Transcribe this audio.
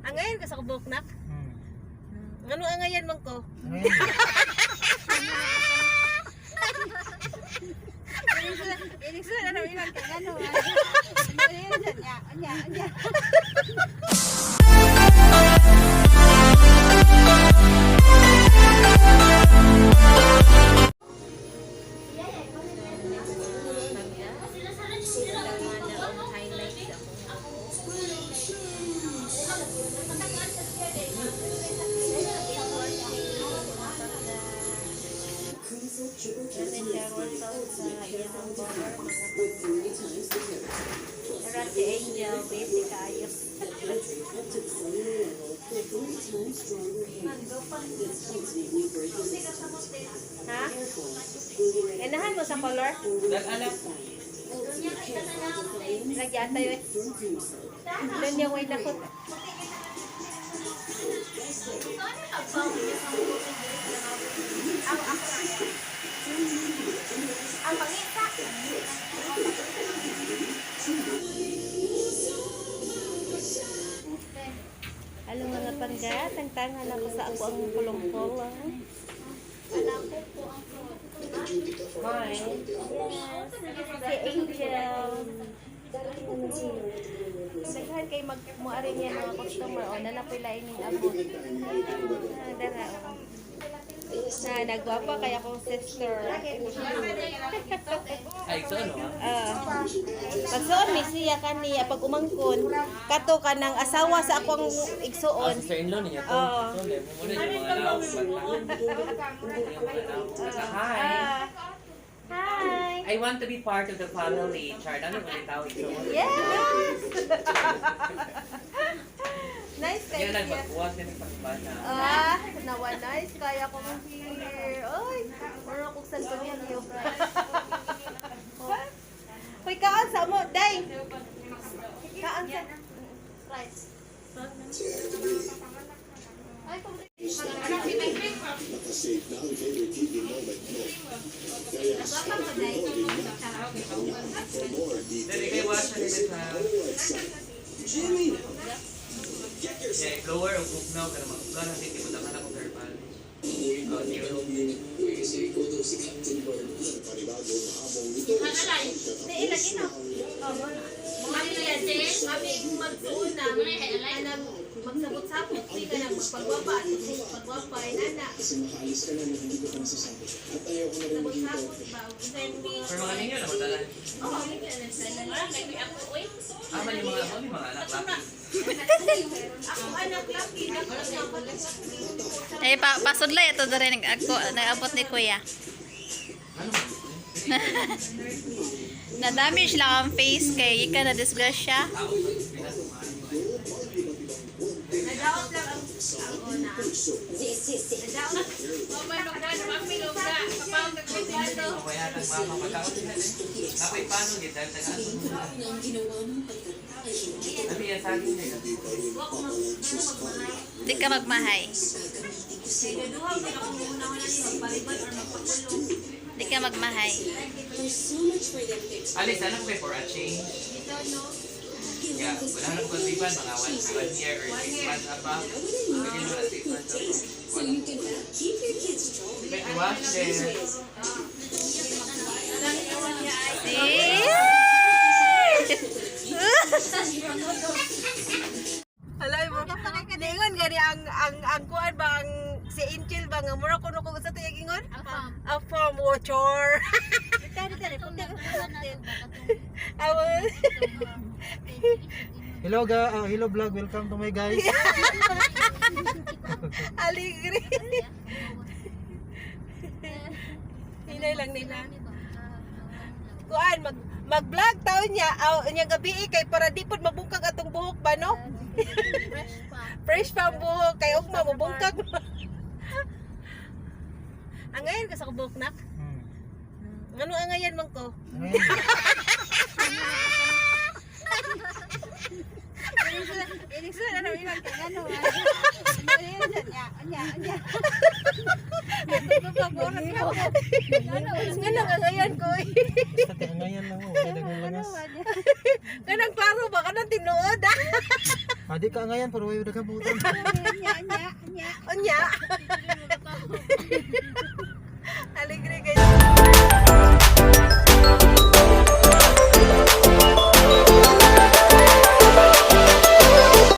Angayan ka sa kubok nak? Ano angayan man ko? Ini sudah ada ilang kayak gano. Anya. Si Angel, basic ayos. Ha? Ganahan mo sa color? Lagyan tayo eh. Doon yung way nakot. Ang pangita. Halo mga pangga, tangtangan ako sa ako ang kulong-kulong. Hi. Yes. Si Angel. Daghan kay magmuari niya mga customer o nanapilain ng abot. Dara o. Nagwapa kaya akong sister. Ay, ito ano? Pagsuon mi siya kaniya pag umangkon kato ka ng asawa sa akong igsuon. Sister-in-law niya to. Oo. So, muna yung mga Hi! Hi. I want to be part of the family. Char, ano ba yung tawag ito? Yes. Nice Yan, kaya. nagpagbuwag din yung pagbana. Nawa nice kaya ko man here. Oy, ora ko sa pamilya. Hoy, kaan sa mo, day. Kaan sa. Right. Ay, Dali kayo watch na nila sa... Yeah, blower o bugnaw ka naman. Kung hindi, di mo naman ako verbal. magsabot-sabot, hindi ka nang magpagwapa, pagwapa, inana. Kasi makaalis ka na na hindi ko pa nasasabi. At ayaw ko na rin maging Sabot-sabot, diba? For mga ninyo naman talaga. Oo, hindi ka nagsalan. Man yung mga ako, yung mga anak laki. Ako anak laki, Eh, pasudlay ito na rin ako, naabot ni Kuya. Ano? Na-damage lang ang face kay ika na-disgrasya. nadaot lang ang una. Nadaot. Kaya tang mama magkakot nila eh. Kapay paano din dahil tagaan mo nila. Ano yan sa akin nila? Di ka magmahay. Duha ko ako muna ko na niya, magpalibad or magpakulong. Di ka magmahay. Alis, alam ko for a change. Dito, no? Yeah, wala na po kasipan, mga 1 year or 6 months above. Pwede mo na 6 months above. Pwede watch there. Alay mo, ningon gani ang kuan ba ang si Angel ba nga mura kuno ko sa tuyang ingon? A farm watcher. Hello vlog, welcome to my guys. Aligri. Hinay lang nila. Kuan mag-vlog taon niya, nya gabi kay para di pud mabungkag atong buhok ba no? Fresh pa ang buhok kay ugma mabungkag. Angayan ka sa buhok nak? Ano angayan man ko? Ini sudah ada ilang kayak gano. Anya. Ngano angayan ko. Sa ngayon lang oh, kaya lang lagas. Kanang klaro ba kanang tinuod? Adi ka ngayon pero way dagang butan. Unya.